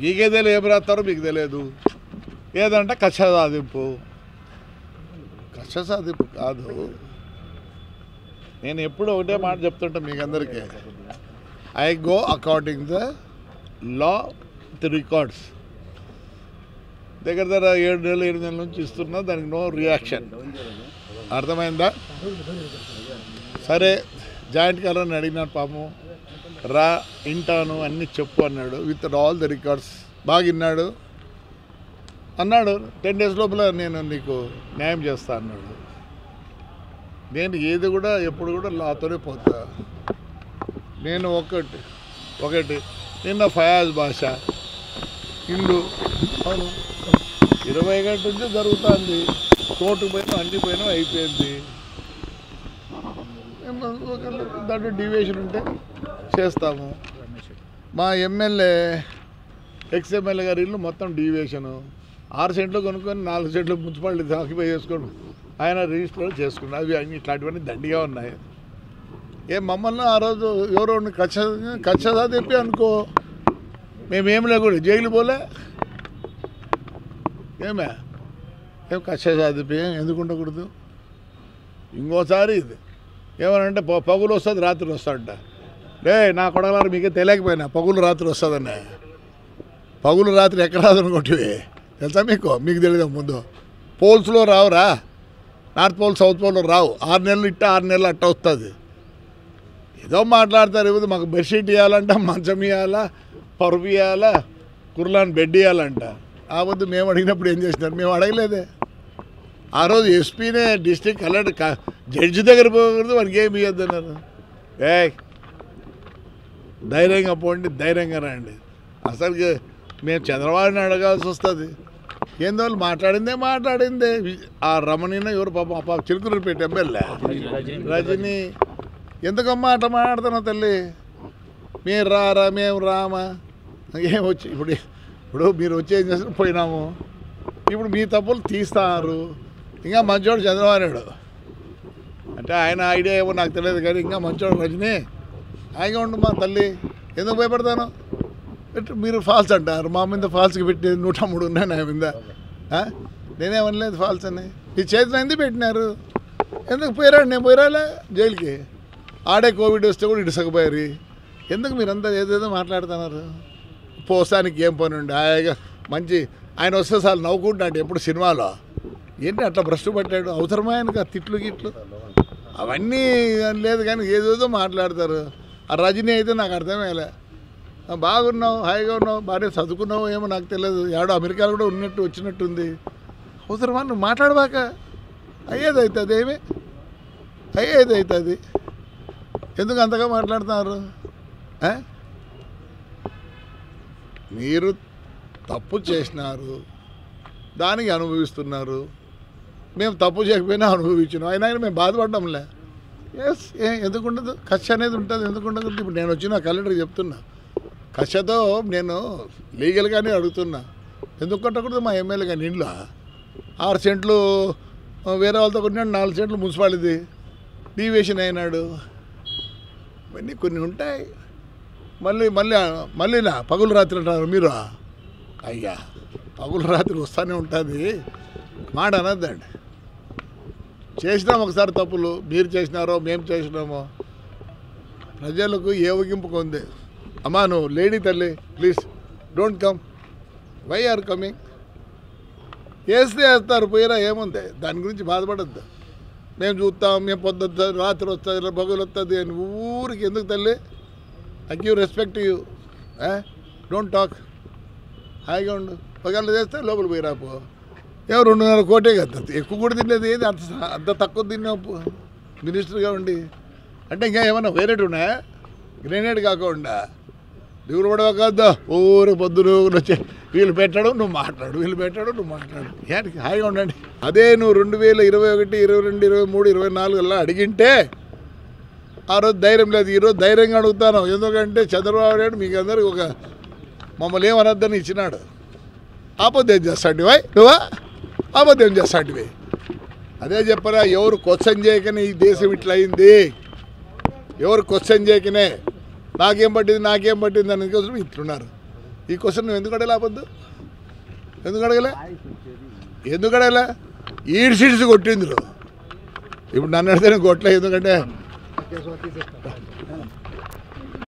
మీకేదే ఏం రాస్తారో మీకు తెలియదు. ఏదంటే కక్ష సాధింపు. కక్ష సాధింపు కాదు. నేను ఎప్పుడు ఒకటే మాట చెప్తుంటా మీకు అందరికీ, I go according the law the records. దగ్గర 7 నెలలు 8 నెలల నుంచి ఇస్తున్నా, దానికి నో రియాక్షన్. అర్థమైందా? సరే, జాయింట్ కలర్ని అడిగినాడు పాపం, రా ఇంటాను అన్నీ చెప్పు అన్నాడు, విత్ ఆల్ ది రికార్డ్స్. బాగా విన్నాడు అన్నాడు, 10 days లోపల నేను నీకు న్యాయం చేస్తా అన్నాడు. నేను ఏది కూడా ఎప్పుడు కూడా లాతోనే పోతా. నేను ఒకటి నిన్న ఫయాజ్ భాష ఇల్లు అవును 20 గంటల నుంచి జరుగుతుంది. కోర్టు పోయినా అన్ని పోయినా అయిపోయింది. దాంట్లో డివియేషన్ ఉంటే చేస్తాము. మా ఎమ్మెల్యే ఎక్స్ఎమ్మెల్యే గారి ఇల్లు మొత్తం డివియేషను. 6 సెంట్లు కొనుక్కొని 4 సెంట్లు మున్సిపాలిటీ ఆక్యుపై చేసుకొని ఆయన రిజిస్టర్ చేసుకున్నారు. అవి అన్ని ఇట్లాంటివన్నీ దండిగా ఉన్నాయి. మమ్మల్ని ఆ రోజు ఎవరో కచ్చదా తెప్పి అనుకో, మేమేం లేకుండా జైలు పోలే. ఏం కచ్చదా తెప్పి ఎందుకు ఉండకూడదు? ఇంకోసారి ఇది ఏమనంటే పగులు వస్తుంది రాత్రి వస్తాడంట. నా కొడగలారు మీకే తెలియకపోయినా పగులు రాత్రి వస్తుందన్న. పగులు రాత్రి ఎక్కడ రాదనుకోటివి తెలుసా మీకు తెలియదు. ముందు పోల్స్లో రావురా, నార్త్ పోల్ సౌత్ పోల్లో రావు. 6 నెలలు ఇట్ట 6 నెలలు అట్ట వస్తుంది. ఏదో మాట్లాడతారు. ఇవ్వదు మాకు బెడ్షీట్ ఇవ్వాలంట, మంచం ఇవ్వాలా, పరుపు ఇవ్వాలా, కుర్లాన్ బెడ్ ఇవ్వాలంట. ఆ వద్దు మేము అడిగినప్పుడు ఏం చేసినారు? మేము అడగలేదే. ఆ రోజు ఎస్పీనే డిస్ట్రిక్ట్ కలెక్టర్ జడ్జి దగ్గర పోకూడదు, వానికి ఏమి ఇవ్వద్దు అన్నారు. ధైర్యంగా పోండి, ధైర్యంగా రండి. అసలుకి మేము చంద్రబాబుని అడగాల్సి వస్తుంది. ఏందో వాళ్ళు మాట్లాడిందే. ఆ రమణీన ఎవరు పాప చిలుకూరుపేట ఎమ్మెల్యే రజని, ఎందుకమ్మా అట్లా మాట్లాడుతున్నావు తల్లి? మీరు రారా మేము రామా? ఏం వచ్చి ఇప్పుడు మీరు వచ్చి ఏం చేస్తారు? పోయినాము. ఇప్పుడు మీ తప్పులు తీస్తారు. ఇంకా మంచోడు చంద్రబాబు నాయుడు అంటే ఆయన ఐడియా ఏమో నాకు తెలియదు, కానీ ఇంకా మంచోడు రజని హాయిగా ఉండు మా తల్లి. ఎందుకు భయపడతాను? మీరు ఫాల్స్ అంటారు. మా మీద ఫాల్స్కి పెట్టి 103 ఉన్నాయి నా మీద. నేనేమనలేదు ఫాల్స్ అని. ఈ చేతిలో ఎందుకు పెట్టినారు? ఎందుకు పోయిరాడు? నేను పోయిరాలే జైలుకి. ఆడే కోవిడ్ వస్తే కూడా ఇడుసకపోయారు. ఎందుకు మీరంతా ఏదేదో మాట్లాడుతున్నారు? పోసానికి ఏం పని ఉండి హాయిగా మంచి ఆయన వస్తే చాలు నవ్వుకుంటాడు. ఎప్పుడు సినిమాలో ఏంటి అట్లా భ్రష్టు పట్టాడు? అవసరమా ఆయనకు తిట్లు గిట్లు అవన్నీ లేదు, కానీ ఏదేదో మాట్లాడతారు. ఆ రజనీ అయితే నాకు అర్థమయ్యలే. బాగున్నావు, హాయిగా ఉన్నావు, బాగానే చదువుకున్నావు ఏమో నాకు తెలియదు. ఏడో అమెరికాలో కూడా ఉన్నట్టు వచ్చినట్టుంది. అవసరమా నువ్వు మాట్లాడబాక? అయ్యేది అవుతుంది. ఎందుకు అంతగా మాట్లాడుతున్నారు? మీరు తప్పు చేసినారు, దానికి అనుభవిస్తున్నారు. మేము తప్పు చేయకపోయినా అనుభవించినాం. అయినా మేము బాధపడ్డంలే. ఎందుకు ఉండదు? కక్ష అనేది ఉంటుంది. ఎందుకు ఉండదు? ఇప్పుడు నేను వచ్చి నా కలెక్టర్కి చెప్తున్నా, కక్షతో నేను లీగల్గానే అడుగుతున్నా. ఎందుకు కట్టకూడదు? మా ఎమ్మెల్యే కానీ ఇంట్లో 6 సెంట్లు వేరే వాళ్ళతో కొన్నాడు, 4 సెంట్లు మున్సిపాలిటీ డీవియేషన్ అయినాడు. ఇవన్నీ కొన్ని ఉంటాయి. మళ్ళీనా పగులు రాత్రి అంటారు మీరు. అయ్యా పగులు రాత్రి వస్తూనే ఉంటుంది. మాట అనద్దండి. చేసినాం ఒకసారి తప్పులు, మీరు చేసినారో మేము చేసినామో ప్రజలకు ఏ ఊగింపుకు ఉంది. అమ్మా నువ్వు లేడీ తల్లి, please don't come. Why are coming? వేస్తే వేస్తారు, పోయిరా ఏముంది? దాని గురించి బాధపడద్దు. మేము చూస్తాం, మేము పొద్దు రాత్రి వస్తుంది, పగులు వస్తుంది అని ఊరికి ఎందుకు తల్లి? I give respect you. Don't talk. హాయిగా ఉండు. పగలు చేస్తే లోపల పోయి రాపో. 2.5 కోటే కదా, ఎక్కువ కూడా తినలేదు. ఏది అంత తక్కువ తిన్నావు మినిస్టర్గా ఉండి? అంటే ఇంకా ఏమన్నా వేరేటి ఉన్నాయా? గ్రెనేడ్ కాకుండా దిగులు పడవద్దా? ఊరు పొద్దున వచ్చే వీళ్ళు పెట్టడం నువ్వు మాట్లాడు, వీళ్ళు పెట్టడం నువ్వు మాట్లాడు. ఏంటి హాయిగా ఉండండి. అదే నువ్వు 2021, 22, 23, 24 అడిగింటే ఆ రోజు ధైర్యం లేదు. ఈరోజు ధైర్యంగా అడుగుతాను. ఎందుకంటే చంద్రబాబు నాయుడు మీకు అందరికి ఒక మమ్మల్ని ఏమనద్దని ఇచ్చినాడు. ఆపద ఏం చేస్తాంటివా నువ్వా? ఆపద ఏం చేస్తాంటివి? అదే చెప్పరా, ఎవరు క్వశ్చన్ చేయకనే ఈ దేశం ఇట్లా అయింది. ఎవరు క్వశ్చన్ చేయకనే నాకేం పట్టింది దానికోసం ఇట్లున్నారు. ఈ క్వశ్చన్ నువ్వు ఎందుకు అడగలే అబద్దు ఎందుకు అడగలే ఈడ్ సీట్స్ కొట్టిండ్రు ఇప్పుడు నన్ను అడితే నేను కొట్టలే ఎందుకంటే